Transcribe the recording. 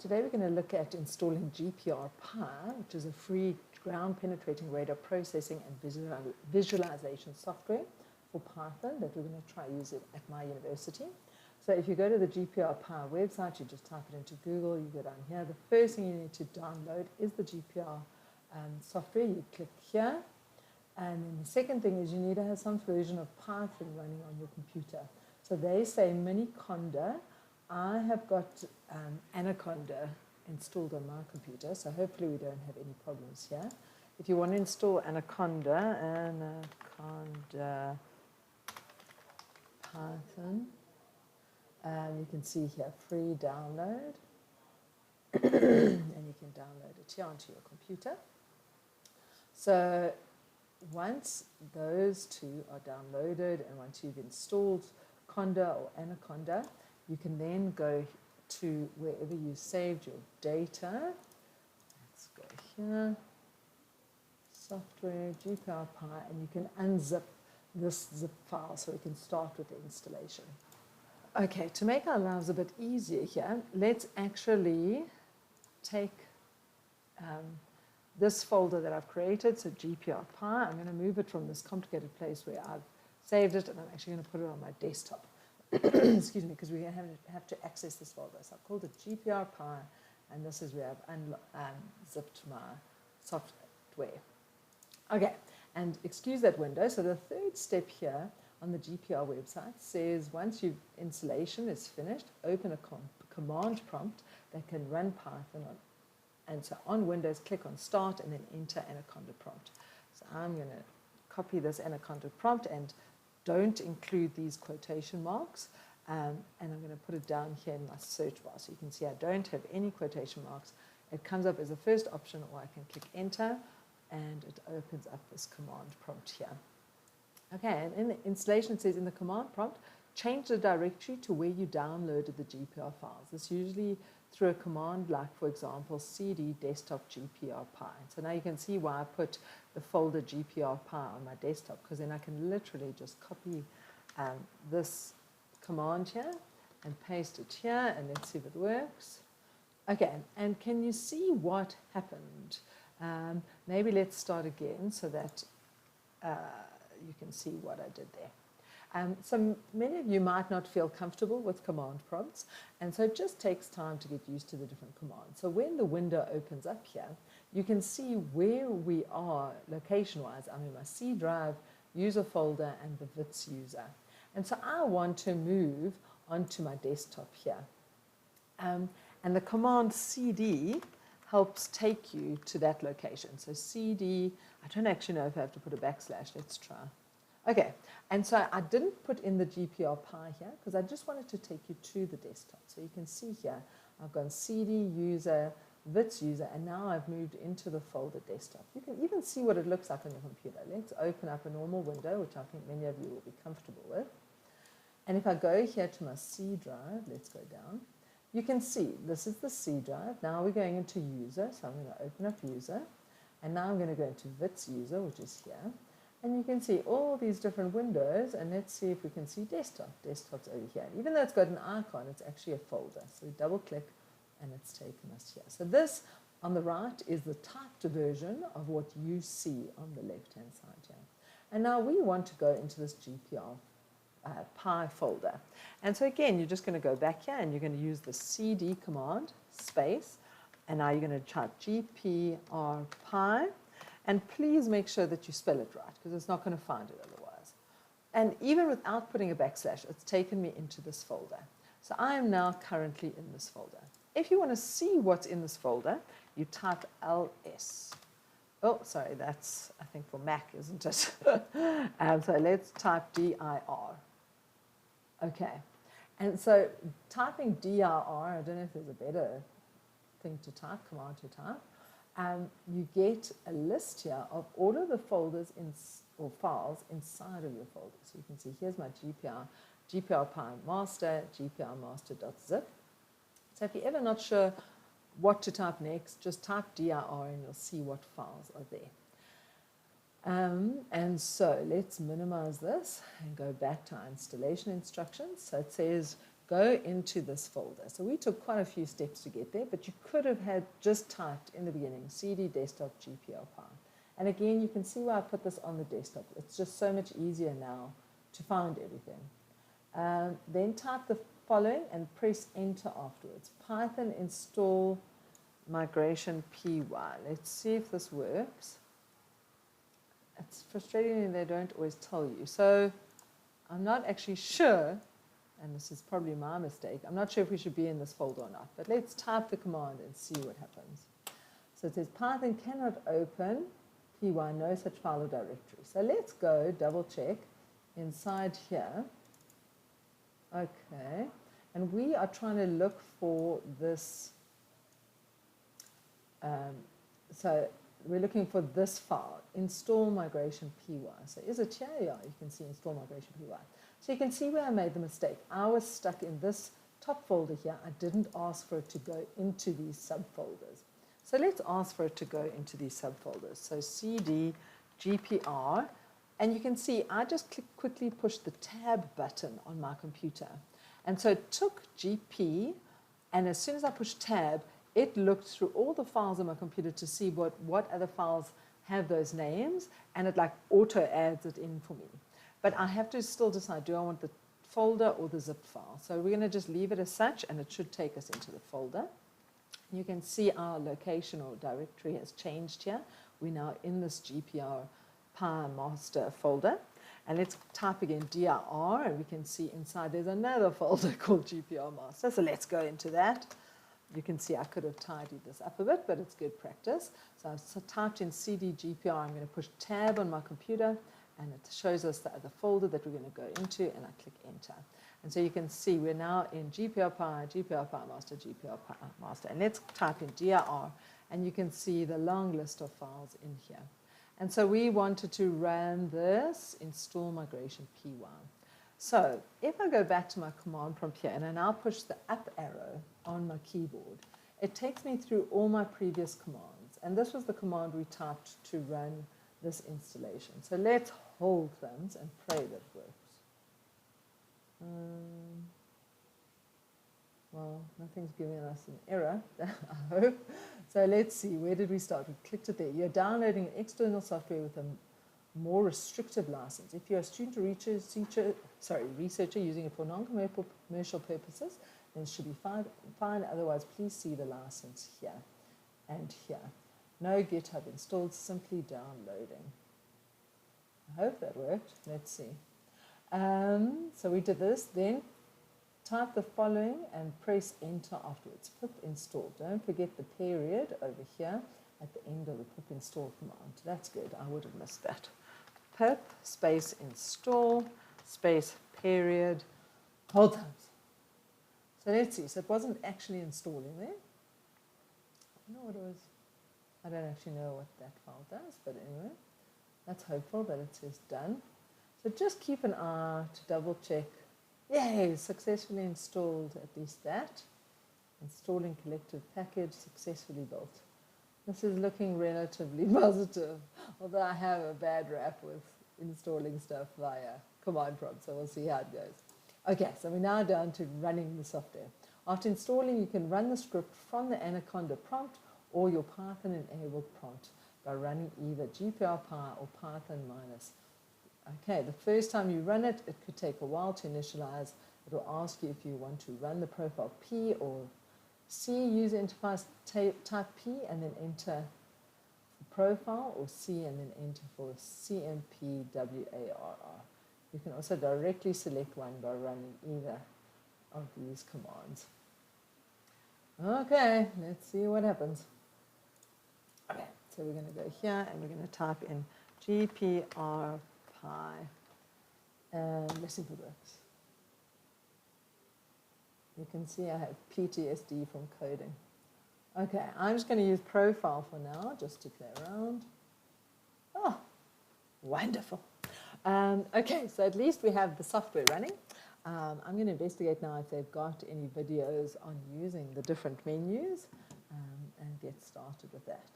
Today we're going to look at installing GPRPy, which is a free ground-penetrating radar processing and visualization software for Python that we're going to try use it at my university. So if you go to the GPRPy website, you just type it into Google, you go down here. The first thing you need to download is the GPR software. You click here. And then the second thing is you need to have some version of Python running on your computer. So they say Miniconda. I have got Anaconda installed on my computer, so hopefully we don't have any problems here. If you want to install Anaconda Python, you can see here, free download, and you can download it here onto your computer. So once those two are downloaded and once you've installed Conda or Anaconda, you can then go to wherever you saved your data. Let's go here, software, GPRPy, and you can unzip this zip file so we can start with the installation. Okay, to make our lives a bit easier here, let's actually take this folder that I've created, so GPRPy. I'm going to move it from this complicated place where I've saved it, and I'm actually going to put it on my desktop. Excuse me, because we have to access this folder. So I've called it GPRPy, and this is where I've unzipped my software. Okay, and excuse that window. So the third step here on the GPR website says once your installation is finished, open a command prompt that can run Python on. And so on Windows, click on Start and then enter Anaconda prompt. So I'm going to copy this Anaconda prompt and don't include these quotation marks. And I'm going to put it down here in my search bar. So you can see I don't have any quotation marks. It comes up as the first option, or I can click Enter, and it opens up this command prompt here. Okay, and in the installation, it says in the command prompt, change the directory to where you downloaded the GPR files. This usually through a command like, for example, cd desktop GPRPy. So now you can see why I put the folder GPRPy on my desktop, because then I can literally just copy this command here and paste it here, and let's see if it works. Okay, and can you see what happened? Maybe let's start again so that you can see what I did there. So many of you might not feel comfortable with command prompts, and so it just takes time to get used to the different commands. So when the window opens up here, you can see where we are location-wise. I'm in my C drive, user folder, and the VITS user. And so I want to move onto my desktop here. And the command cd helps take you to that location. So cd, I don't actually know if I have to put a backslash. Let's try. Okay, and so I didn't put in the GPRPy here because I just wanted to take you to the desktop. So you can see here, I've gone cd user, VITS user, and now I've moved into the folder desktop. You can even see what it looks like on your computer. Let's open up a normal window, which I think many of you will be comfortable with. And if I go here to my C drive, let's go down, you can see this is the C drive. Now we're going into user, so I'm going to open up user, and now I'm going to go into VITS user, which is here. And you can see all these different windows, and let's see if we can see desktop. Desktop's over here. And even though it's got an icon, it's actually a folder. So we double click and it's taken us here. So this on the right is the typed version of what you see on the left-hand side here. And now we want to go into this GPRPy folder. And so again, you're just going to go back here and you're going to use the cd command, space, and now you're going to type GPRPy. And please make sure that you spell it right, because it's not going to find it otherwise. And even without putting a backslash, it's taken me into this folder. So I am now currently in this folder. If you want to see what's in this folder, you type ls. Oh, sorry, that's, I think, for Mac, isn't it? So let's type dir. Okay. And so typing dir, I don't know if there's a better thing to type, command to type. You get a list here of all of the folders or files inside of your folder. So you can see here's my GPRPy master, gprmaster.zip. So if you're ever not sure what to type next, just type dir and you'll see what files are there. And so let's minimize this and go back to our installation instructions. So it says go into this folder. So we took quite a few steps to get there, but you could have had just typed in the beginning cd desktop GPRPy. And again, you can see why I put this on the desktop. It's just so much easier now to find everything. Then type the following and press enter afterwards. Python install migration py. Let's see if this works. It's frustrating they don't always tell you. So I'm not actually sure, and this is probably my mistake, I'm not sure if we should be in this folder or not, but let's type the command and see what happens. So it says Python cannot open py, no such file or directory. So let's go double check inside here. Okay, and we are trying to look for this, so we're looking for this file, install migration py. So is it here? Yeah, you can see install migration py. So you can see where I made the mistake. I was stuck in this top folder here. I didn't ask for it to go into these subfolders. So let's ask for it to go into these subfolders. So cd GPR, and you can see I just quickly pushed the tab button on my computer. And so it took GP, and as soon as I pushed tab, it looked through all the files on my computer to see what other files have those names, and it like auto adds it in for me. But I have to still decide, do I want the folder or the zip file? So we're going to just leave it as such, and it should take us into the folder. You can see our location or directory has changed here. We're now in this GPRPy master folder. And let's type again dir, and we can see inside there's another folder called GPR master. So let's go into that. You can see I could have tidied this up a bit, but it's good practice. So I've typed in cd GPR. I'm going to push tab on my computer, and it shows us the other folder that we're going to go into, and I click enter. And so you can see we're now in GPRPy, GPRPy master, GPRPy master. And let's type in dir, and you can see the long list of files in here. And so we wanted to run this install migration py. So if I go back to my command prompt here, and I now push the up arrow on my keyboard, it takes me through all my previous commands. And this was the command we typed to run this installation. So let's hold thumbs and pray that it works. Well, nothing's giving us an error, I hope. So let's see, where did we start? We clicked it there. You're downloading external software with a more restrictive license. If you're a student or researcher using it for non-commercial purposes, then it should be fine. Otherwise, please see the license here and here. No GitHub installed, simply downloading. I hope that worked. Let's see. So we did this, then type the following and press enter afterwards. Pip install. Don't forget the period over here at the end of the pip install command. That's good. I would have missed that. Pip space install space period hold thumbs. So let's see. So it wasn't actually installing there. I don't know what it was. I don't actually know what that file does, but anyway, that's hopeful that it says done. So just keep an eye to double check. Yay, successfully installed at least that. Installing collective package successfully built. This is looking relatively positive, although I have a bad rap with installing stuff via command prompt, so we'll see how it goes. Okay, so we're now down to running the software. After installing, you can run the script from the Anaconda prompt or your Python-enabled prompt by running either GPRPy or Python minus. Okay, the first time you run it, it could take a while to initialize. It will ask you if you want to run the profile P or C user interface type P and then enter for profile, or C and then enter for CMPWARR. You can also directly select one by running either of these commands. Okay, let's see what happens. Okay, so we're going to go here and we're going to type in GPRPy and let's see if it works. You can see I have PTSD from coding. Okay, I'm just going to use profile for now, just to play around. Oh, wonderful. Okay, so at least we have the software running. I'm going to investigate now if they've got any videos on using the different menus and get started with that.